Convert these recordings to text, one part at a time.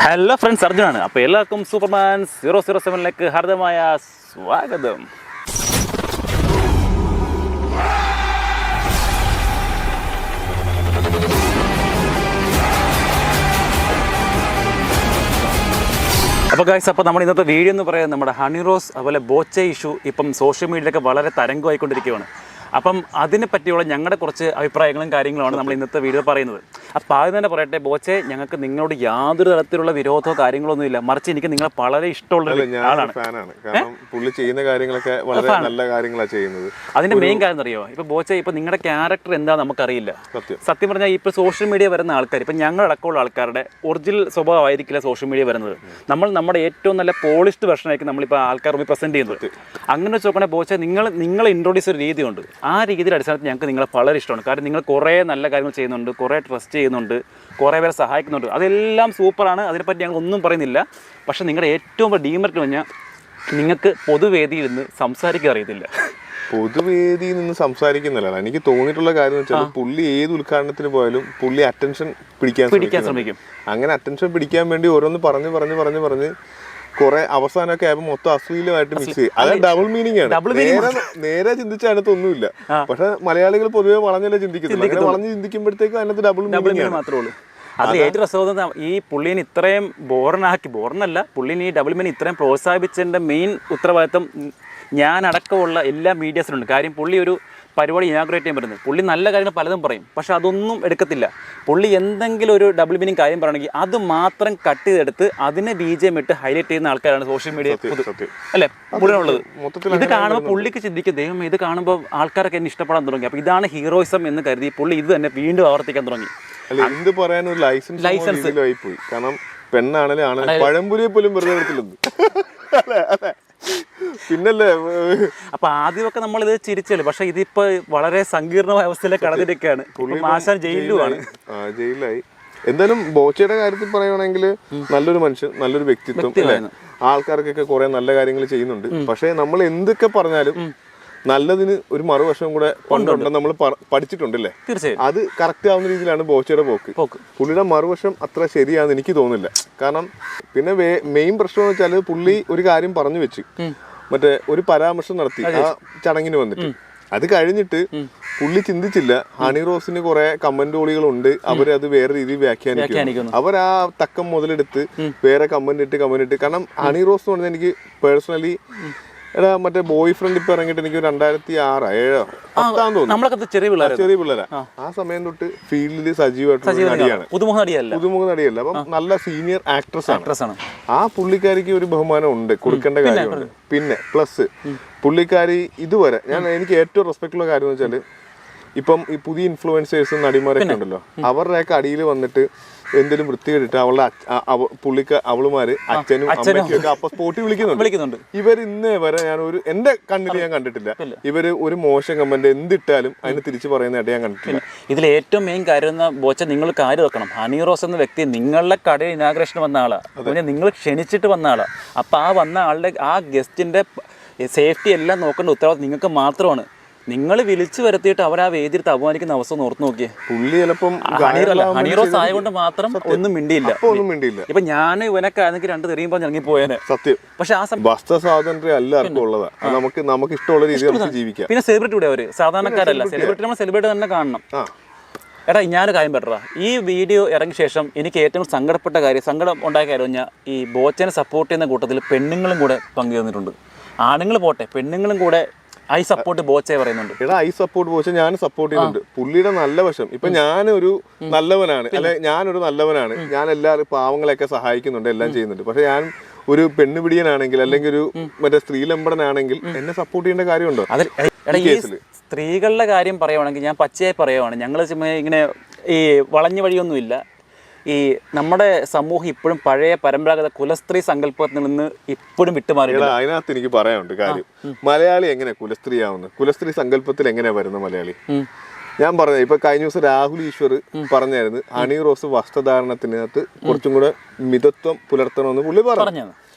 Hello friends, അർജുനാണ്. അപ്പോൾ എല്ലാവർക്കും Superman 007ലേക്ക് ഹാർദമായ സ്വാഗതം. അപ്പോൾ ഗൈസ്, അപ്പോൾ നമ്മൾ ഇന്നത്തെ വീഡിയോ എന്ന് പറയുന്നത് നമ്മുടെ ഹണി റോസ് അതുപോലെ ബോച്ച ഇഷ്യൂ ഇപ്പം സോഷ്യൽ മീഡിയയിലൊക്കെ വളരെ തരംഗമായിക്കൊണ്ടിരിക്കുകയാണ്. അപ്പം അതിനെ പറ്റിയുള്ള ഞങ്ങളുടെ കുറച്ച് അഭിപ്രായങ്ങളും കാര്യങ്ങളുമാണ് നമ്മൾ ഇന്നത്തെ വീഡിയോ പറയുന്നത്. അപ്പോൾ ആദ്യം തന്നെ പറയട്ടെ, ബോച്ചെ, ഞങ്ങൾക്ക് നിങ്ങളോട് യാതൊരു തരത്തിലുള്ള വിരോധമോ കാര്യങ്ങളൊന്നും ഇല്ല. മറിച്ച് എനിക്ക് നിങ്ങളെ വളരെ ഇഷ്ടമുള്ള ആളാണ്. പുള്ളി ചെയ്യുന്ന കാര്യങ്ങളൊക്കെ വളരെ നല്ല കാര്യങ്ങളാണ് ചെയ്യുന്നത്. അതിന്റെ മെയിൻ കാര്യം അറിയോ, ഇപ്പൊ ബോച്ചെ, ഇപ്പൊ നിങ്ങളുടെ ക്യാരക്ടർ എന്താ നമുക്കറിയില്ല. സത്യം പറഞ്ഞാൽ ഇപ്പൊ സോഷ്യൽ മീഡിയ വരുന്ന ആൾക്കാർ, ഇപ്പൊ ഞങ്ങളടക്കമുള്ള ആൾക്കാരുടെ ഒറിജിനൽ സ്വഭാവമായിരിക്കില്ല സോഷ്യൽ മീഡിയ വരുന്നത്. നമ്മൾ നമ്മുടെ ഏറ്റവും നല്ല പോളിഷ്ഡ് വെർഷനായിരിക്കും നമ്മളിപ്പോൾ ആൾക്കാർ പ്രസന്റ് ചെയ്യുന്നത്. അങ്ങനെ വെച്ച് നോക്കണേ ബോച്ചെ, നിങ്ങളെ ഇൻട്രോഡ്യൂസ് ഒരു രീതിയുണ്ട്. ആ രീതിയുടെ അടിസ്ഥാനത്തിൽ ഞങ്ങൾക്ക് നിങ്ങളെ വളരെ ഇഷ്ടമാണ്. കാരണം നിങ്ങൾ കുറേ നല്ല കാര്യങ്ങൾ ചെയ്യുന്നുണ്ട്, കുറേ ട്രസ്റ്റ് ചെയ്യുന്നുണ്ട്, കുറേ പേരെ സഹായിക്കുന്നുണ്ട്. അതെല്ലാം സൂപ്പറാണ്, അതിനെപ്പറ്റി ഞങ്ങൾ ഒന്നും പറയുന്നില്ല. പക്ഷേ നിങ്ങളുടെ ഏറ്റവും വലിയ ഡീമെറിറ്റ് പറഞ്ഞാൽ നിങ്ങൾക്ക് പൊതുവേദിയിൽ നിന്ന് സംസാരിക്കാൻ അറിയത്തില്ല. പൊതുവേദിയിൽ നിന്ന് സംസാരിക്കുന്നില്ല. എനിക്ക് തോന്നിയിട്ടുള്ള കാര്യം എന്ന് വെച്ചാൽ, പുള്ളി ഏത് ഉദ്ഘാടനത്തിന് പോയാലും പുള്ളി അറ്റൻഷൻ പിടിക്കാൻ ശ്രമിക്കും. അങ്ങനെ അറ്റൻഷൻ പിടിക്കാൻ വേണ്ടി ഓരോന്ന് പറഞ്ഞ് കുറെ അവസാനമൊക്കെ ആയപ്പോ മൊത്തം അശ്ലീലമായിട്ട് മിക്സ് ചെയ്യും. അത് ഡബിൾ മീനിങ് ആണ്. നേരെ ചിന്തിച്ച അതിനകത്തൊന്നുമില്ല. പക്ഷെ മലയാളികൾ പൊതുവെ വളഞ്ഞല്ലേ ചിന്തിക്കുന്നില്ല. അങ്ങനെ വളഞ്ഞ് ചിന്തിക്കുമ്പോഴത്തേക്കും അതിനകത്ത് ഡബിൾ മീനിങ് മാത്രമേ ഉള്ളൂ. അത് ഏറ്റവും രസകരം, ഈ പുള്ളീനെ ഇത്രയും ബോറിനല്ല, പുള്ളീനെ ഈ ഡബിൾ മീൻ ഇത്രയും പ്രോത്സാഹിപ്പിച്ചതിന്റെ മെയിൻ ഉത്തരവാദിത്വം ഞാനടക്കമുള്ള എല്ലാ മീഡിയസിനുണ്ട്. കാര്യം പുള്ളി ഒരു പരിപാടി ഇനാഗ്രേറ്റ് ചെയ്യാൻ പറ്റുന്നത്, പുള്ളി നല്ല കാര്യങ്ങൾ പലതും പറയും, പക്ഷെ അതൊന്നും എടുക്കത്തില്ല. പുള്ളി എന്തെങ്കിലും ഒരു ഡബിൾ മീനിങ് കാര്യം പറയണമെങ്കിൽ അത് മാത്രം കട്ട് ചെയ്തെടുത്ത് അതിനെ BGM ഇട്ട് ഹൈലൈറ്റ് ചെയ്യുന്ന ആൾക്കാരാണ് സോഷ്യൽ മീഡിയ അല്ലേ മുഴുവനുള്ളത്. ഇത് കാണുമ്പോൾ പുള്ളിക്ക് ചിന്തിക്കും, ദൈവം ഇത് കാണുമ്പോൾ ആൾക്കാരൊക്കെ എന്നെ ഇഷ്ടപ്പെടാൻ തുടങ്ങി. അപ്പോൾ ഇതാണ് ഹീറോയിസം എന്ന് കരുതി പുള്ളി ഇത് തന്നെ വീണ്ടും ആവർത്തിക്കാൻ തുടങ്ങി. എന്ത് പറയാൻ ഒരു ലൈസൻസ് പോയി. കാരണം പെണ്ണാണെങ്കിലും പഴംപുരിയെ പോലും വെറുതെ എടുത്തില്ലെന്ന്. പിന്നല്ലേ അപ്പൊ ആദ്യമൊക്കെ നമ്മളിത് ചിരിച്ചല്ലോ, പക്ഷെ ഇതിപ്പോ വളരെ സങ്കീർണമായ അവസ്ഥയിലേക്ക് കടന്നിരിക്കുകയാണ്. ആശാൻ ജയിലിലായി. എന്തായാലും ബോച്ചയുടെ കാര്യത്തിൽ പറയുവാണെങ്കിൽ നല്ലൊരു മനുഷ്യൻ, നല്ലൊരു വ്യക്തിത്വം, ആൾക്കാർക്കൊക്കെ കുറെ നല്ല കാര്യങ്ങൾ ചെയ്യുന്നുണ്ട്. പക്ഷെ നമ്മൾ എന്തൊക്കെ പറഞ്ഞാലും നല്ലതിന് ഒരു മറുവശം കൂടെ പണ്ടുണ്ടെന്ന് നമ്മൾ പഠിച്ചിട്ടുണ്ടല്ലേ. തീർച്ചയായും അത് കറക്റ്റ് ആവുന്ന രീതിയിലാണ് ബോച്ചയുടെ പോക്ക്. പുള്ളിയുടെ മറുവശം അത്ര ശരിയാണെന്ന് എനിക്ക് തോന്നുന്നില്ല. കാരണം പിന്നെ മെയിൻ പ്രശ്നം എന്ന് വെച്ചാൽ, പുള്ളി ഒരു കാര്യം പറഞ്ഞു വെച്ച് മറ്റേ ഒരു പരാമർശം നടത്തി ആ ചടങ്ങിന് വന്നിട്ട്. അത് കഴിഞ്ഞിട്ട് പുള്ളി ചിന്തിച്ചില്ല, ഹണി റോസിന് കുറെ കമന്റോളികളുണ്ട്, അവരത് വേറെ രീതിയിൽ വ്യാഖ്യാനിക്കും. അവർ ആ തക്കം മുതലെടുത്ത് വേറെ കമന്റ് ഇട്ട്. കാരണം ഹണി റോസ് എന്ന് പറഞ്ഞാൽ എനിക്ക് പേഴ്സണലി മറ്റേ ബോയ് ഫ്രണ്ട് ഇപ്പൊ ഇറങ്ങിയിട്ട് എനിക്ക് 2006-2007 തോന്നുന്നു. ചെറിയ പിള്ളേരാ. ആ സമയം തൊട്ട് ഫീൽഡിൽ സജീവമായിട്ടുള്ള നടിയാണ്. പുതുമുഖ നടിയല്ല. അപ്പം നല്ല സീനിയർ ആക്ട്രസ് ആണ്. ആ പുള്ളിക്കാരിക്ക് ഒരു ബഹുമാനം ഉണ്ട്, കൊടുക്കേണ്ട കാര്യമുണ്ട്. പിന്നെ പ്ലസ് പുള്ളിക്കാരി ഇതുവരെ എനിക്ക് ഏറ്റവും റെസ്പെക്ട് ഉള്ള കാര്യം എന്ന് വെച്ചാല്, ഇപ്പം ഈ പുതിയ ഇൻഫ്ലുവൻസേഴ്സും നടിമാരൊക്കെ ഉണ്ടല്ലോ, അവരുടെയൊക്കെ അടിയിൽ വന്നിട്ട് എന്തെങ്കിലും വൃത്തികേട്ടിട്ട് അവളുമാര് അച്ഛനും അമ്മയ്ക്കും ഒക്കെ അപ്പൊ സ്പോട്ടി വിളിക്കുന്നുണ്ട്. ഇവർ ഇന്നേ വരെ എന്റെ കണ്ണിൽ ഞാൻ കണ്ടിട്ടില്ല ഇവര് ഒരു മോശം കമന്റ് എന്തിട്ടാലും അതിന് തിരിച്ചു പറയുന്നതായിട്ട് ഞാൻ കണ്ടിട്ടില്ല. ഇതിൽ ഏറ്റവും മെയിൻ കാര്യം ബോച്ച, നിങ്ങൾ കാര്യം വെക്കണം, ഹണി റോസ് എന്ന വ്യക്തി നിങ്ങളുടെ കടയിൽ ഇനാഗ്രേഷൻ വന്ന ആളാ, പിന്നെ നിങ്ങൾ ക്ഷണിച്ചിട്ട് വന്ന ആളാ. അപ്പൊ ആ വന്ന ആളുടെ ആ ഗസ്റ്റിന്റെ സേഫ്റ്റി എല്ലാം നോക്കേണ്ട ഉത്തരവാദിത്വം നിങ്ങൾക്ക് മാത്രമാണ്. നിങ്ങൾ വിളിച്ചു വരുത്തിയിട്ട് അവർ ആ വേദിയിട്ട് അപമാനിക്കുന്ന അവസ്ഥ ഓർത്ത് നോക്കിയേ. പുള്ളി ചിലപ്പം ഹണി റോസ് ആയതുകൊണ്ട് മാത്രം ഒന്നും മിണ്ടിയില്ല. ഇപ്പൊ ഞാൻ ഇവനൊക്കെ ആണെങ്കിൽ 2 തെറിയുമ്പോൾ ഇറങ്ങിപ്പോയേനെ. സത്യം. പക്ഷെ ആ വസ്ത്ര സ്വാതന്ത്ര്യം എല്ലാവർക്കും ഉള്ളതാണ്. നമുക്ക് ഇഷ്ടമുള്ള രീതിയിൽ നമുക്ക് ജീവിക്കാം. പിന്നെ സെലിബ്രിറ്റി കൂടെ അവര് സാധാരണക്കാരല്ല. സെലിബ്രിറ്റി നമ്മൾ സെലിബ്രിറ്റി തന്നെ കാണണം. എടാ, ഞാനൊരു കാര്യം പറ്റാ, ഈ വീഡിയോ ഇറങ്ങിയ ശേഷം എനിക്ക് ഏറ്റവും സങ്കടം ഉണ്ടായ കാര്യം ഞാൻ ഈ ബോച്ചനെ സപ്പോർട്ട് ചെയ്യുന്ന കൂട്ടത്തിൽ പെണ്ണുങ്ങളും കൂടെ പങ്കുചേർന്നിട്ടുണ്ട്. ആണുങ്ങൾ പോട്ടെ, പെണ്ണുങ്ങളും കൂടെ ഐ സപ്പോർട്ട് ബോച്ചെ പറയുന്നുണ്ട്. ഐ സപ്പോർട്ട് ബോച്ച ഞാൻ സപ്പോർട്ട് ചെയ്യുന്നുണ്ട്. പുള്ളിയുടെ നല്ല വശം, ഇപ്പൊ ഞാനൊരു നല്ലവനാണ്, ഞാൻ എല്ലാവരും പാവങ്ങളെയൊക്കെ സഹായിക്കുന്നുണ്ട്, എല്ലാം ചെയ്യുന്നുണ്ട്. പക്ഷെ ഞാൻ ഒരു പെണ്ണുപിടിയനാണെങ്കിൽ അല്ലെങ്കിൽ ഒരു മറ്റേ സ്ത്രീലമ്പടനാണെങ്കിൽ എന്നെ സപ്പോർട്ട് ചെയ്യേണ്ട കാര്യമുണ്ടോ? സ്ത്രീകളുടെ കാര്യം പറയുവാണെങ്കിൽ ഞാൻ പച്ചയായി പറയുവാണ്, ഞങ്ങൾ ഇങ്ങനെ ഈ വളഞ്ഞ വഴിയൊന്നുമില്ല. ഈ നമ്മുടെ സമൂഹം ഇപ്പോഴും പഴയ പരമ്പരാഗത കുലസ്ത്രീ സങ്കല്പത്തിൽ നിന്ന് ഇപ്പോഴും വിട്ടുമാറിയില്ല. അതിനകത്ത് എനിക്ക് പറയാനുണ്ട് കാര്യം. മലയാളി എങ്ങനെ കുലസ്ത്രീ ആവുന്നത്? കുലസ്ത്രീ സങ്കല്പത്തിൽ എങ്ങനെയാ വരുന്നത് മലയാളി? ഞാൻ പറഞ്ഞ ഇപ്പൊ കഴിഞ്ഞ ദിവസം രാഹുൽ ഈശ്വർ പറഞ്ഞായിരുന്നു, ഹണി റോസ് വസ്ത്രധാരണത്തിനകത്ത് കുറച്ചും കൂടെ മിതത്വം പുലർത്തണമെന്ന് പുള്ളി പറഞ്ഞു.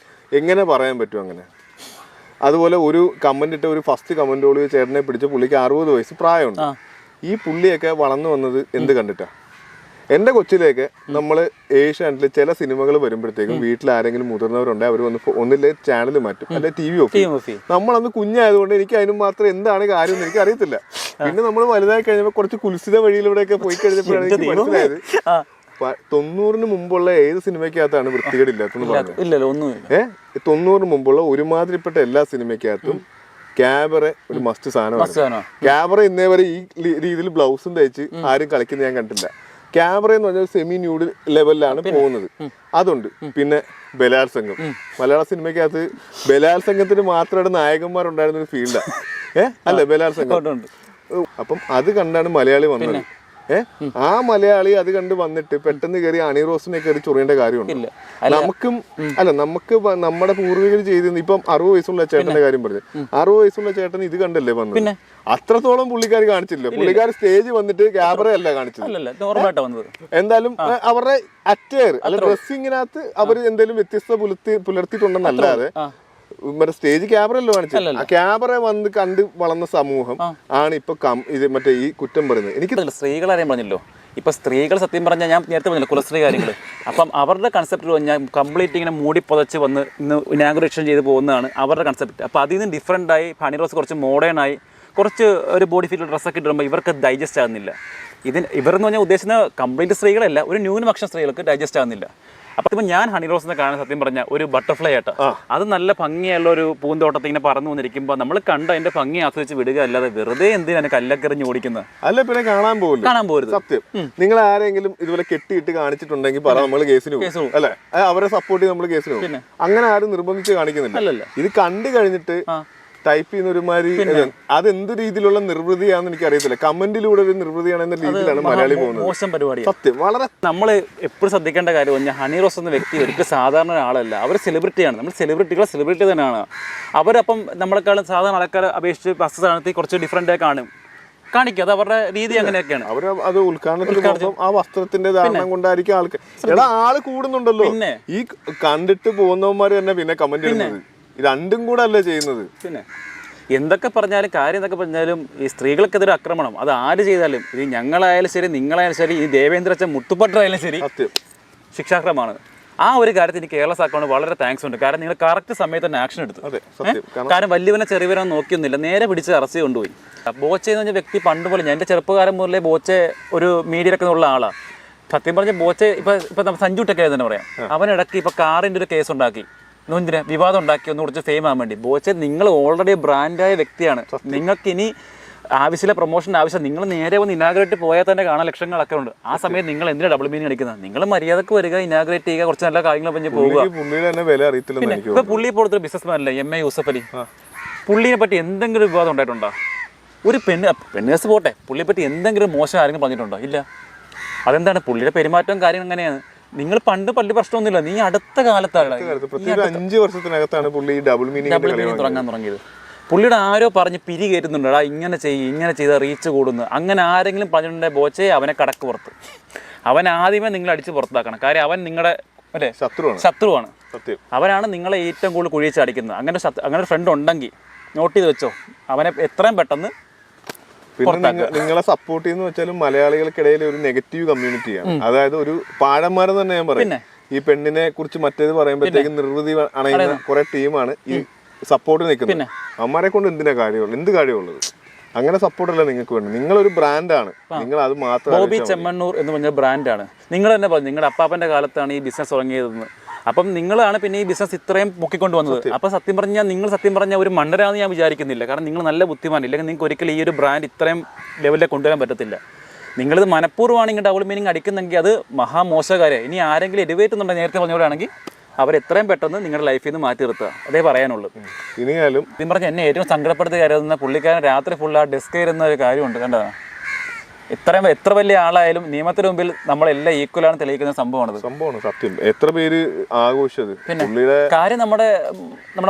എങ്ങനെ പറയാൻ പറ്റും അങ്ങനെ? അതുപോലെ ഒരു കമന്റ് ഇട്ട ഒരു ഫസ്റ്റ് കമന്റോളി ചേട്ടനെ പിടിച്ച പുള്ളിക്ക് 60 വയസ്സ് പ്രായമുണ്ട്. ഈ പുള്ളിയൊക്കെ വളർന്നു വന്നത് എന്ത് കണ്ടിട്ടാ? എന്റെ കൊച്ചിലേക്ക് നമ്മൾ ഏഷ്യാനെറ്റിൽ ചില സിനിമകൾ വരുമ്പോഴത്തേക്കും വീട്ടിൽ ആരെങ്കിലും മുതിർന്നവരുണ്ടെങ്കിൽ അവർ വന്ന് ഒന്നില്ലേ ചാനൽ മാറ്റും അല്ലെ TV ഓഫ് ചെയ്യും. നമ്മളന്ന് കുഞ്ഞായതുകൊണ്ട് എനിക്ക് അതിന് മാത്രം എന്താണ് കാര്യം എന്ന് എനിക്ക് അറിയത്തില്ല. പിന്നെ നമ്മൾ വലുതായി കഴിഞ്ഞപ്പോൾ കുറച്ച് കുൽസിത വഴിയിലൂടെയൊക്കെ പോയി കഴിഞ്ഞപ്പോഴാണ് എനിക്ക് മനസ്സിലായത് 90-ന് മുമ്പുള്ള ഏത് സിനിമയ്ക്കകത്താണ് വൃത്തികേടില്ലാത്തെന്ന് പറഞ്ഞത്. 90-ന് മുമ്പുള്ള ഒരുമാതിരിപ്പെട്ട എല്ലാ സിനിമയ്ക്കകത്തും ക്യാമറ ഒരു മസ്റ്റ് സാധനമാണ്. ക്യാമറ ഇന്നേ വരെ ഈ രീതിയിൽ ബ്ലൗസും തയ്ച്ച് ആരും കളിക്കുന്നത് ഞാൻ കണ്ടില്ല. ക്യാമറ എന്ന് പറഞ്ഞാൽ സെമി ന്യൂഡ് ലെവലിലാണ് പോകുന്നത്. അതുണ്ട്. പിന്നെ ബലാത്സംഗം, മലയാള സിനിമയ്ക്കകത്ത് ബലാത്സംഗത്തിന് മാത്രമായിട്ട് നായകന്മാരുണ്ടായിരുന്ന ഒരു ഫീൽഡാണ് അല്ലെ ബലാത്സംഗം. അപ്പം അത് കണ്ടാണ് മലയാളി വന്നത്. ആ മലയാളി അത് കണ്ട് വന്നിട്ട് പെട്ടെന്ന് കയറി അണി റോസിനെ കയറി ചൊറിയേണ്ട കാര്യമുണ്ട്. നമുക്ക് നമ്മുടെ പൂർവികർ ചെയ്തിരുന്നു. ഇപ്പം 60 വയസ്സുള്ള ചേട്ടന്റെ കാര്യം പറഞ്ഞു. 60 വയസ്സുള്ള ചേട്ടൻ ഇത് കണ്ടല്ലേ വന്നത്. അത്രത്തോളം പുള്ളിക്കാർ കാണിച്ചില്ല. പുള്ളിക്കാർ സ്റ്റേജ് വന്നിട്ട് ക്യാമറ അല്ല കാണിച്ചത്. എന്തായാലും അവരുടെ അറ്റയർ അല്ല ഡ്രസ്സിങ്ങിനകത്ത് അവർ എന്തെങ്കിലും വ്യത്യസ്ത പുലർത്തിയിട്ടുണ്ടെന്നല്ലാതെ മറ്റേ സ്റ്റേജ് ക്യാമറ അല്ലോ കാണിച്ചത്. ആ ക്യാമറ വന്ന് കണ്ട് വളർന്ന സമൂഹം ആണ് ഇപ്പൊ ഇത് മറ്റേ ഈ കുറ്റം പറയുന്നത്. എനിക്ക് സ്ത്രീകൾ അറിയാൻ പറഞ്ഞല്ലോ. ഇപ്പൊ സ്ത്രീകൾ സത്യം പറഞ്ഞാൽ ഞാൻ നേരത്തെ പറഞ്ഞല്ലോ കുലസ്ത്രീ കാര്യങ്ങൾ. അപ്പം അവരുടെ കൺസെപ്റ്റ് പറഞ്ഞാൽ കംപ്ലീറ്റ് ഇങ്ങനെ മൂടി പുതച്ച് വന്ന് ഇന്ന് ഇനാഗുറേഷൻ ചെയ്ത് പോകുന്നതാണ് അവരുടെ കൺസെപ്റ്റ്. അപ്പോൾ അതിൽ നിന്ന് ഡിഫറെൻ്റ് ആയി ഹണി റോസ് കുറച്ച് മോഡേൺ ആയി കുറച്ച് ഒരു ബോഡി ഫിറ്റ് ഡ്രസ്സൊക്കെ ഇടുമ്പോൾ ഇവർക്ക് ഡൈജസ്റ്റ് ആകുന്നില്ല. ഇവരെന്ന് പറഞ്ഞാൽ ഉദ്ദേശിക്കുന്ന കംപ്ലീറ്റ് സ്ത്രീകളല്ല, ഒരു ന്യൂനപക്ഷം സ്ത്രീകൾക്ക് ഡൈജസ്റ്റ് ആകുന്നില്ല. അപ്പം ഇപ്പം ഞാൻ ഹണി റോസിനെ കാണാൻ സത്യം പറഞ്ഞാൽ ഒരു ബട്ടർഫ്ലൈ ആയിട്ട് അത് നല്ല ഭംഗിയുള്ള ഒരു പൂന്തോട്ടത്തിൽ ഇങ്ങനെ പറന്നു വന്നിരിക്കുമ്പോൾ നമ്മൾ കണ്ട് അതിന്റെ ഭംഗി ആസ്വദിച്ച് വിടുക അല്ലാതെ വെറുതെ എന്തിനാണ് കല്ലക്കെറിഞ്ഞ് ഓടിക്കുന്നത്. അല്ല പിന്നെ കാണാൻ പോകരുത്. സത്യം നിങ്ങൾ ആരെങ്കിലും ഇതുപോലെ കെട്ടിയിട്ട് കാണിച്ചിട്ടുണ്ടെങ്കിൽ പറ നമ്മൾ കേസിന് പോകും അല്ലെ, അവരെ സപ്പോർട്ട് ചെയ്ത് നമ്മൾ കേസിന് പോകും. അങ്ങനെ ആരും നിർബന്ധിച്ച് കാണിക്കുന്നില്ല. ഇത് കണ്ടു കഴിഞ്ഞിട്ട് ടൈപ്പ് ചെയ്യുന്ന ഒരുമാതിരി അതെന്ത് രീതിയിലുള്ള നിർവൃതിയാണെന്ന് എനിക്ക് അറിയത്തില്ല. കമന്റിലൂടെ ഒരു നിർവൃതിയാണെന്ന രീതിയിലാണ് മലയാളി പോകുന്നത്. മോശം പരിപാടി. സത്യം വളരെ നമ്മൾ എപ്പോഴും ശ്രദ്ധിക്കേണ്ട കാര്യം പറഞ്ഞാൽ ഹണി റോസ് എന്ന വ്യക്തി ഒരിക്കലും സാധാരണ ഒരാളല്ല. അവർ സെലിബ്രിറ്റിയാണ്. നമ്മൾ സെലിബ്രിറ്റി തന്നെയാണ്. അവരപ്പം നമ്മളെക്കാളും സാധാരണ ആൾക്കാരെ അപേക്ഷിച്ച് വസ്ത്രധാരണത്തിൽ കുറച്ച് ഡിഫറെൻ്റ് ആയി കാണിക്കുക. അത് അവരുടെ രീതി അങ്ങനെയൊക്കെയാണ്. അവർ അത് ഉദ്ഘാടനത്തിൽ ആ വസ്ത്രത്തിന്റെ ധാരണം കൊണ്ടായിരിക്കും ആൾക്കാർ ആള് കൂടുന്നുണ്ടല്ലോ. ഈ കണ്ടിട്ട് പോകുന്നവന്മാര് തന്നെ പിന്നെ കമന്റ് ചെയ്യുന്നത് രണ്ടും കൂടെ അല്ലേ ചെയ്യുന്നത്. പിന്നെ എന്തൊക്കെ പറഞ്ഞാലും കാര്യം എന്തൊക്കെ പറഞ്ഞാലും ഈ സ്ത്രീകൾക്കെതിരെ ആക്രമണം അത് ആര് ചെയ്താലും, ഇത് ഞങ്ങളായാലും ശരി നിങ്ങളായാലും ശരി, ഈ ദേവേന്ദ്രച്ചൻ മുത്തുപട്ടറായാലും ശരി ശിക്ഷാർഹമാണ്. ആ ഒരു കാര്യത്തിൽ എനിക്ക് കേരള സർക്കാരിനോട് വളരെ താങ്ക്സ് ഉണ്ട്. കാരണം നിങ്ങൾ കറക്റ്റ് സമയത്ത് തന്നെ ആക്ഷൻ എടുത്തു. കാരണം വലിയവനെ ചെറിയവനെ നോക്കിയൊന്നുമില്ല, നേരെ പിടിച്ച് അറസ്റ്റ് കൊണ്ടുപോയി. ബോച്ചെ എന്ന് പറഞ്ഞ വ്യക്തി പണ്ട് പോലെ എൻ്റെ ചെറുപ്പകാലം മുതലേ ബോച്ചെ ഒരു മീഡിയയിലൊക്കെ ഉള്ള ആളാണ്. സത്യം പറഞ്ഞ ബോച്ചെ ഇപ്പം സഞ്ജുട്ടൊക്കെ തന്നെ പറയാം. അവനിടയ്ക്ക് ഇപ്പം കാറിൻ്റെ ഒരു കേസ് ഉണ്ടാക്കി, എന്തിനാ വിവാദം ഉണ്ടാക്കി ഒന്ന് കുറച്ച് ഫെയിം ആകാൻ വേണ്ടി. ബോച്ചെ നിങ്ങൾ ഓൾറെഡി ബ്രാൻഡായ വ്യക്തിയാണ്. നിങ്ങൾക്ക് ഇനി ആവശ്യമില്ല പ്രൊമോഷൻ ആവശ്യം. നിങ്ങൾ നേരെ വന്ന് ഇനാഗ്രേറ്റ് പോയാൽ തന്നെ കാണാൻ ലക്ഷങ്ങളൊക്കെ ഉണ്ട്. ആ സമയത്ത് നിങ്ങൾ എന്തിനാ ഡബിൾ മീനിങ് അടിക്കുന്നത്? നിങ്ങൾ മര്യാദക്ക് വരിക, ഇനാഗ്രേറ്റ് ചെയ്യുക, കുറച്ച് നല്ല കാര്യങ്ങൾ പറഞ്ഞ് പോവുക. പിന്നെ ഇപ്പൊ പുള്ളിയെ പോലത്തെ ബിസിനസ്മാൻ അല്ലേ MA യൂസഫ് അലി, പുള്ളിയെ പറ്റി എന്തെങ്കിലും വിവാദം ഉണ്ടായിട്ടുണ്ടോ? ഒരു പെണ്ണേഴ്സ് പോട്ടെ, പുള്ളിയെ പറ്റി എന്തെങ്കിലും മോശം ആരെങ്കിലും പറഞ്ഞിട്ടുണ്ടോ? ഇല്ല. അതെന്താണ് പുള്ളിയുടെ പെരുമാറ്റവും കാര്യം അങ്ങനെയാണ്. നിങ്ങൾ പണ്ട് പള്ളി പ്രശ്നമൊന്നുമില്ല, നീ അടുത്ത കാലത്താണ് 5 വർഷത്തിനകത്താണ് പുള്ളി ഡബിൾ മീനിങ് തുടങ്ങാൻ തുടങ്ങിയത്. പുള്ളിയുടെ ആരോ പറഞ്ഞ് പിരി കയറ്റുന്നുണ്ടോ, ഇങ്ങനെ ചെയ്താൽ റീച്ച് കൂടുന്നു. അങ്ങനെ ആരെങ്കിലും പറഞ്ഞിട്ടുണ്ടെങ്കിൽ ബോച്ചയെ അവനെ കടക്ക് പുറത്ത്, അവൻ ആദ്യമേ നിങ്ങൾ അടിച്ച് പുറത്താക്കണം. കാര്യം അവൻ നിങ്ങളുടെ അല്ലേ ശത്രുവാണ്. അവനാണ് നിങ്ങളെ ഏറ്റവും കൂടുതൽ കുഴിച്ച് അടിക്കുന്നത്. അങ്ങനെ ഒരു ഫ്രണ്ട് ഉണ്ടെങ്കിൽ നോട്ട് ചെയ്ത് വെച്ചോ, അവനെ എത്രയും പെട്ടെന്ന്. പിന്നെ നിങ്ങളെ സപ്പോർട്ട് ചെയ്യുന്ന വെച്ചാലും മലയാളികൾക്കിടയിൽ ഒരു നെഗറ്റീവ് കമ്മ്യൂണിറ്റിയാണ്. അതായത് ഒരു പാഴന്മാരെന്ന് തന്നെ ഞാൻ പറയും. ഈ പെണ്ണിനെ കുറിച്ച് മറ്റേത് പറയുമ്പോഴത്തേക്കും നിർവൃതി അണയുന്ന കുറെ ടീമാണ് ഈ സപ്പോർട്ട് നിൽക്കുന്നത്. അമ്മമാരെ കൊണ്ട് എന്ത് കാര്യമുള്ളത്? അങ്ങനെ സപ്പോർട്ടല്ല നിങ്ങൾക്ക് വേണം. നിങ്ങളൊരു ബ്രാൻഡാണ്, നിങ്ങൾ അത് മാത്രം. ബോബി ചെമ്മണ്ണൂർ എന്ന് പറഞ്ഞ ബ്രാൻഡാണ്. നിങ്ങൾ തന്നെ പറഞ്ഞു നിങ്ങളുടെ അപ്പാപ്പൻ്റെ കാലത്താണ് ഈ ബിസിനസ് തുടങ്ങിയതെന്ന്. അപ്പം നിങ്ങളാണ് പിന്നെ ഈ ബിസിനസ് ഇത്രയും പൊക്കിക്കൊണ്ട് വന്നത്. അപ്പം സത്യം പറഞ്ഞാൽ ഒരു മണ്ടരാന്ന് ഞാൻ വിചാരിക്കുന്നില്ല. കാരണം നിങ്ങൾ നല്ല ബുദ്ധിമാൻ. ഇല്ലെങ്കിൽ നിങ്ങൾക്ക് ഒരിക്കലും ഈ ഒരു ബ്രാൻഡ് ഇത്രയും ലെവലിലേക്ക് കൊണ്ടുവരാൻ പറ്റത്തില്ല. നിങ്ങളിത് മനഃപൂർവ്വമാണ് ഇങ്ങനെ ഡബിൾ മീനിങ് അടിക്കുന്നെങ്കിൽ അത് മഹാമോശകാര്യം. ഇനി ആരെങ്കിലും എലിവേറ്റ് എന്നുണ്ടെങ്കിൽ നേരത്തെ പറഞ്ഞവരാണെങ്കിൽ അവരെത്രയും പെട്ടെന്ന് നിങ്ങളുടെ ലൈഫിൽ നിന്ന് മാറ്റി നിർത്തുക. അതേ പറയാനുള്ളൂ. ഇനിയാലും ഇതും പറഞ്ഞാൽ എന്നെ ഏറ്റവും സങ്കടപ്പെടുത്തിയ കാര്യം പുള്ളിക്കാരൻ രാത്രി ഫുള്ള് ആ ഡെസ്ക് കയറുന്ന ഒരു കാര്യമുണ്ട്. കണ്ടതാണ്. എത്ര വലിയ ആളായാലും നിയമത്തിന് മുമ്പിൽ നമ്മളെല്ലാം ഈക്വലാണ് തെളിയിക്കുന്ന സംഭവമാണ് സത്യം. എത്ര പേര് ആഘോഷിച്ചത്. പിന്നെ കാര്യം നമ്മുടെ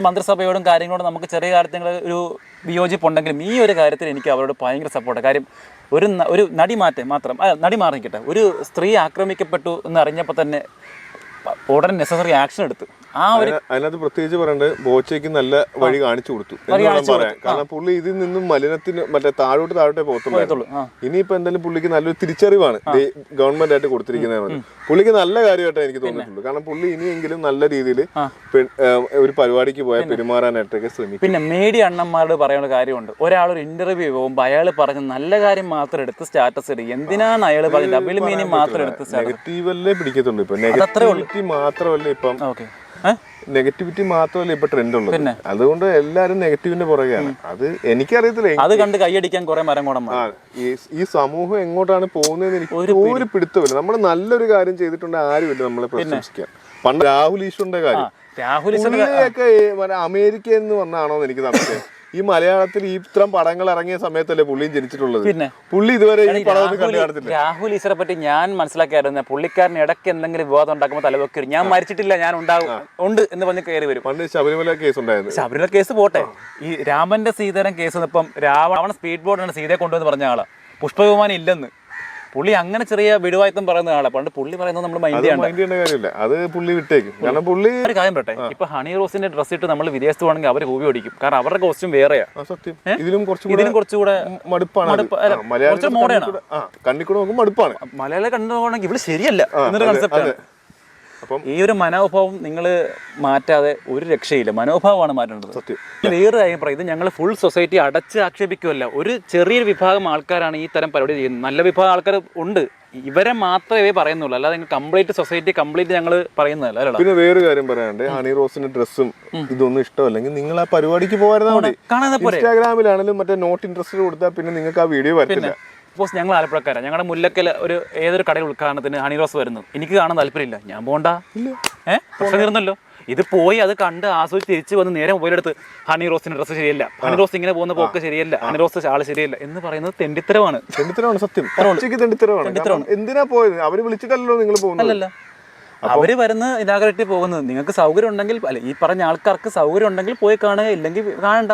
മന്ത്രിസഭയോടും കാര്യങ്ങളോടും നമുക്ക് ചെറിയ കാര്യത്തിൽ ഒരു വിയോജിപ്പുണ്ടെങ്കിലും ഈ ഒരു കാര്യത്തിൽ എനിക്ക് അവരോട് ഭയങ്കര സപ്പോർട്ട്. കാര്യം ഒരു നടി മാറിക്കട്ടെ, ഒരു സ്ത്രീ ആക്രമിക്കപ്പെട്ടു എന്ന് അറിഞ്ഞപ്പോൾ തന്നെ ഉടനെ നെസസറി ആക്ഷൻ എടുത്ത് അതിനകത്ത് പ്രത്യേകിച്ച് പറയേണ്ടത് ബോച്ചയ്ക്ക് നല്ല വഴി കാണിച്ചു കൊടുത്തു എന്ന് വേണം പറയാൻ. കാരണം പുള്ളി ഇതിൽ നിന്നും മലിനത്തിന് മറ്റേ താഴോട്ടേ പോകത്തുള്ളൂ. ഇനിയിപ്പോ എന്തായാലും പുള്ളിക്ക് നല്ലൊരു തിരിച്ചറിവാണ് ഗവൺമെന്റ് ആയിട്ട് കൊടുത്തിരിക്കുന്നത്. പുള്ളിക്ക് നല്ല കാര്യമായിട്ടാണ് എനിക്ക് തോന്നിയിട്ടുണ്ട്. കാരണം പുള്ളി ഇനിയെങ്കിലും നല്ല രീതിയിൽ ഒരു പരിപാടിക്ക് പോയാൽ പെരുമാറാനായിട്ടൊക്കെ ശ്രമിക്കും. പിന്നെ മീഡിയ അണ്ണന്മാരോട് പറയാനുള്ള കാര്യമുണ്ട്. ഒരാളൊരു ഇന്റർവ്യൂ പോകുമ്പോൾ അയാൾ പറഞ്ഞ നല്ല കാര്യം മാത്രം എടുത്ത് സ്റ്റാറ്റസ് ഇടും. എന്തിനാണ് അയാൾ പറഞ്ഞ ഡബിൾ മീനിങ് മാത്രം എടുത്ത് നെഗറ്റീവല്ലേ പിടിക്കത്തുള്ളൂ. ഇപ്പൊ നെഗറ്റിവിറ്റി മാത്രമല്ല നെഗറ്റിവിറ്റി മാത്രമല്ല ഇപ്പൊ ട്രെൻഡ് ഉള്ളത്. അതുകൊണ്ട് എല്ലാരും നെഗറ്റീവിന്റെ പുറകെയാണ്. അത് എനിക്കറിയത്തില്ല. അത് കണ്ട് കൈയടിക്കാൻ കുറെ മരം കൂടെ ഈ സമൂഹം എങ്ങോട്ടാണ് പോകുന്നതെന്ന് എനിക്ക് ഒരു പിടുത്തമില്ല. നമ്മൾ നല്ലൊരു കാര്യം ചെയ്തിട്ടുണ്ടെങ്കിൽ ആരുമില്ല നമ്മളെ പ്രശംസിക്കാൻ. പണ്ട് രാഹുൽ ഈശ്വറിന്റെ കാര്യം, പുള്ളിയൊക്കെ അമേരിക്ക എന്ന് പറഞ്ഞാണോ എന്ന് എനിക്ക് സംശയം. ഈ മലയാളത്തിൽ ഈ ഇത്തരം പടങ്ങൾ ഇറങ്ങിയ സമയത്തല്ലേ പുള്ളിയും ജനിച്ചിട്ടുള്ളത്. പുള്ളി ഇതുവരെ ഈ പടം കണ്ടു കാണത്തില്ല. രാഹുൽ ഈശ്വറെ പറ്റി ഞാൻ മനസ്സിലാക്കിയായിരുന്നു, പുള്ളിക്കാരൻ ഇടയ്ക്ക് എന്തെങ്കിലും വിവാദം ഉണ്ടാക്കുമ്പോൾ തലവെക്കി ഞാൻ മരിച്ചിട്ടില്ല, ഞാൻ ഉണ്ട് എന്ന് പറഞ്ഞ് കയറി വരും. പണ്ട് ശബരിമല കേസ് ഉണ്ടായിരുന്നു. ശബരിമല കേസ് പോട്ടെ, ഈ രാമന്റെ സീതാരം കേസ് ഇപ്പം രാവണ സ്പീഡ് ബോർഡാണ് സീതയെ കൊണ്ടുവന്ന് പറഞ്ഞ ആളാ. പുഷ്പവിമാനം ഇല്ലെന്ന് പുള്ളി അങ്ങനെ ചെറിയ വിടുവായത്തം പറയുന്ന ആളെ. പണ്ട് പുള്ളി പറയുന്നത് നമ്മൾ മൈൻഡ് കാര്യമില്ല, അത് പുള്ളി വിട്ടേക്കും. കാരണം പുള്ളി ഒരു കാര്യം പറട്ടെ, ഇപ്പൊ ഹണി റോസിന്റെ ഡ്രസ് ഇട്ട് നമ്മൾ വിദേശത്ത് പോകണമെങ്കിൽ അവർ ഹൂവി ഓടിക്കും. കാരണം അവരുടെ കോസ്റ്റ്യൂം വേറെയാ. സത്യം. ഇതിലും കുറച്ചുകൂടെ മടുപ്പാണ്. കണ്ണിക്കൂടെ നോക്കുമ്പോൾ മടുപ്പാണ്. മലയാളം കണ്ടു നോക്കണമെങ്കിൽ ഇവിടെ ശരിയല്ല എന്നൊരു കൺസെപ്റ്റ്. അപ്പം ഈ ഒരു മനോഭാവം നിങ്ങൾ മാറ്റാതെ ഒരു രക്ഷയില്ല. മനോഭാവമാണ് മാറ്റേണ്ടത്. വേറെ കാര്യം പറയും, ഇത് ഞങ്ങൾ ഫുൾ സൊസൈറ്റി അടച്ച് ആക്ഷേപിക്കുമല്ല. ഒരു ചെറിയൊരു വിഭാഗം ആൾക്കാരാണ് ഈ തരം പരിപാടി ചെയ്യുന്നത്. നല്ല വിഭാഗം ആൾക്കാർ ഉണ്ട്, ഇവരെ മാത്രമേ പറയുന്നുള്ളൂ. അല്ലാതെ കംപ്ലീറ്റ് സൊസൈറ്റി കംപ്ലീറ്റ് ഞങ്ങൾ പറയുന്നതല്ല. പിന്നെ വേറെ കാര്യം പറയാണ്ട്, ഹണി റോസിന്റെ ഡ്രസ്സും ഇതൊന്നും ഇഷ്ടമല്ലെങ്കിൽ നിങ്ങൾ ആ പരിപാടിക്ക് പോകാറുണ്ടാവും. ഇൻസ്റ്റാഗ്രാമിലാണെങ്കിലും മറ്റേ നോട്ട് ഇൻട്രസ്റ്റഡ് കൊടുത്താൽ പിന്നെ നിങ്ങൾക്ക് ആ വീഡിയോ വരത്തില്ല. സപ്പോസ് ഞങ്ങൾ ആലപ്പുഴക്കാരാണ്, ഞങ്ങളുടെ മുല്ലക്കൽ ഏതൊരു കടയിൽ ഉദ്ഘാടനത്തിന് ഹണി റോസ് വരുന്നു, എനിക്ക് കാണാൻ താല്പര്യമില്ല, ഞാൻ പോകണ്ട. പ്രശ്നം തീർന്നല്ലോ. ഇത് പോയി അത് കണ്ട് ആസ്വദിച്ച് തിരിച്ചു വന്ന് നേരെ മൊബൈലെടുത്ത് ഹണി റോസിന്റെ ഡ്രസ്സ് ശരിയല്ല, ഹണി റോസ് ഇങ്ങനെ പോകുന്ന പോക്ക് ശരിയല്ല, ഹണി റോസ് ആള് ശരിയല്ല എന്ന് പറയുന്നത് തെണ്ടിത്തരമാണ്. സത്യം. എന്തിനാ പോയത്? അവര് വിളിച്ചിട്ടല്ലോ നിങ്ങൾ പോകുന്നത്. അവര് വരുന്ന ഇനാഗ്രേറ്റ് പോകുന്നത്. നിങ്ങൾക്ക് സൗകര്യം ഉണ്ടെങ്കിൽ, അല്ലെ ഈ പറഞ്ഞ ആൾക്കാർക്ക് സൗകര്യം ഉണ്ടെങ്കിൽ പോയി കാണുക, ഇല്ലെങ്കിൽ കാണണ്ട.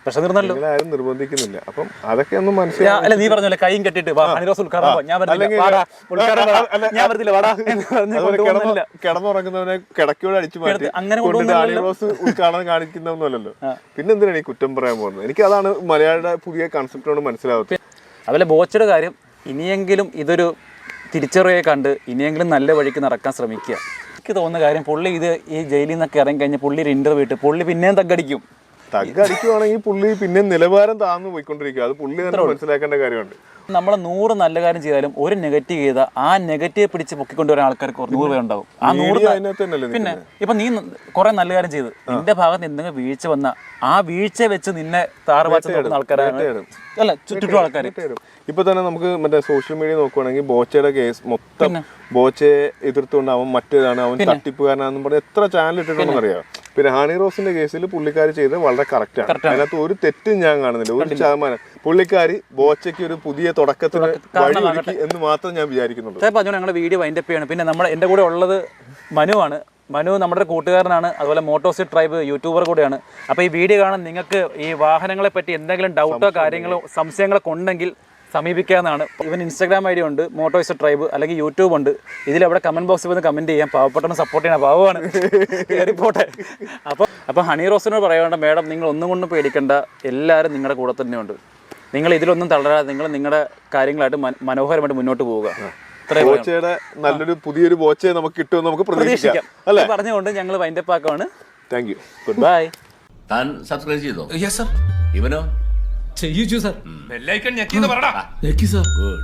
പ്രശ്നം തീർന്നല്ലോ. ആരും നിർബന്ധിക്കുന്നില്ല. അപ്പം അതൊക്കെ ഒന്നും മനസ്സിലായി. അല്ല, നീ പറഞ്ഞല്ലേ കൈയും കെട്ടിട്ട് കിടന്നുറങ്ങുന്നവനെ കിടക്കോടെ അടിച്ചു മാറ്റി അങ്ങനെ ഉദ്ഘാടനം കാണിക്കുന്നൊന്നുമല്ലല്ലോ. പിന്നെ എന്തിനാണ് ഈ കുറ്റം പറയാൻ പോകുന്നത്? എനിക്ക് അതാണ് മലയാളിയുടെ പുതിയ കൺസെപ്റ്റോട് മനസ്സിലാവുന്നത്. അതുപോലെ ബോച്ചയുടെ കാര്യം, ഇനിയെങ്കിലും ഇതൊരു തിരിച്ചറിയെ കണ്ട് ഇനിയെങ്കിലും നല്ല വഴിക്ക് നടക്കാൻ ശ്രമിക്കുക. എനിക്ക് തോന്നുന്ന കാര്യം, പുള്ളി ഇത് ഈ ജയിലിൽ നിന്നൊക്കെ ഇറങ്ങി കഴിഞ്ഞാൽ പുള്ളി ഒരു ഇന്റർവ്യൂ ഇട്ട് പുള്ളി പിന്നെയും തగ్గടിക്കും. തగ్గടിക്കുവാണെങ്കിൽ പുള്ളി പിന്നെ നിലവാരം താഴ്ന്നു പോയിക്കൊണ്ടിരിക്കുക. അത് പുള്ളി തന്നെ മനസ്സിലാക്കേണ്ട കാര്യമുണ്ട്. നമ്മൾ 100 നല്ല കാര്യം ചെയ്താലും ഒരു നെഗറ്റീവ് ചെയ്താൽ ആ നെഗറ്റീവ് പിടിച്ച് പൊക്കിക്കൊണ്ടുവരാൻ ആൾക്കാർക്ക് 100 പേരുണ്ടാവും. ആ 100 പിന്നെ ഇപ്പൊ നീ കുറെ നല്ല കാര്യം ചെയ്ത് നിന്റെ ഭാഗത്ത് എന്തെങ്കിലും വീഴ്ച വന്ന ആ വീഴ്ച വെച്ച് നിന്നെ താറുപാച്ച നോക്കുന്ന ആൾക്കാരാണ്, അല്ല ചുറ്റും ആൾക്കാർ. ഇപ്പൊ തന്നെ നമുക്ക് മറ്റേ സോഷ്യൽ മീഡിയ നോക്കുവാണെങ്കിൽ ബോച്ചയുടെ കേസ് മൊത്തം ബോച്ചയെ എതിർത്തുകൊണ്ട് അവൻ മറ്റേതാണ്, അവൻ തട്ടിപ്പുകാരനാണെന്നും പറഞ്ഞ് എത്ര ചാനൽ ഇട്ടിട്ടുണ്ടെന്ന് അറിയാം. പിന്നെ ഹണി റോസിന്റെ കേസിൽ പുള്ളിക്കാരി ചെയ്തത് വളരെ കറക്റ്റാണ്. അതിനകത്ത് ഒരു തെറ്റും ഞാൻ കാണുന്നില്ല, 1%. പുള്ളിക്കാരി ബോച്ചയ്ക്ക് ഒരു പുതിയ തുടക്കത്തിന് വഴി ഒരുക്കി എന്ന് മാത്രം ഞാൻ വിചാരിക്കുന്നുണ്ട്. ഞങ്ങളുടെ വീഡിയോ വൈൻഡപ്പ് ചെയ്യണം. പിന്നെ എൻ്റെ കൂടെ ഉള്ളത് മനുവാണ്. മനു നമ്മുടെ കൂട്ടുകാരനാണ്, അതുപോലെ മോട്ടോസിറ്റ് ട്രൈബ് യൂട്യൂബർ കൂടെയാണ്. അപ്പോൾ ഈ വീഡിയോ കാണാൻ നിങ്ങൾക്ക് ഈ വാഹനങ്ങളെ പറ്റി എന്തെങ്കിലും ഡൗട്ടോ കാര്യങ്ങളോ സംശയങ്ങളൊക്കെ ഉണ്ടെങ്കിൽ സമീപിക്കാവുന്നതാണ്. ഇവൻ ഇൻസ്റ്റാഗ്രാം ഐ ഡി ഉണ്ട്, മോട്ടോസിറ്റ് ട്രൈബ്, അല്ലെങ്കിൽ യൂട്യൂബ് ഉണ്ട്. ഇതിലവിടെ കമന്റ് ബോക്സിൽ വന്ന് കമന്റ് ചെയ്യാം. പാവപ്പെട്ടവനെ സപ്പോർട്ട് ചെയ്യണം, പാവമാണ് കയറിപ്പോട്ടെ. അപ്പോൾ ഹണി റോസിനോട് പറയേണ്ട, മേഡം നിങ്ങൾ ഒന്നും കൊണ്ടും പേടിക്കേണ്ട, എല്ലാവരും നിങ്ങളുടെ കൂടെ തന്നെയുണ്ട്. നിങ്ങൾ ഇതിലൊന്നും തളരാതെ നിങ്ങൾ നിങ്ങളുടെ കാര്യങ്ങളായിട്ട് മനോഹരമായിട്ട് മുന്നോട്ട് പോവുക. ബോച്ചയുടെ നല്ലൊരു പുതിയൊരു ബോച്ചയെ നമുക്ക് കിട്ടുമെന്ന് നമുക്ക് പ്രതീക്ഷിക്കാം. അല്ലേ? പറഞ്ഞുകൊണ്ട് ഞങ്ങൾ വൈൻഡപ്പ് ആക്കുവാണ്. Thank you, good bye. താൻ സബ്സ്ക്രൈബ് ചെയ്തോ? Yes sir. ഇവനോ? ചെയ്യിച്ചു സർ. ബെല്ലൈക്കൺ ഞെക്കിന്ന് പറടാ. ഞെക്കി സർ. ഗുഡ്.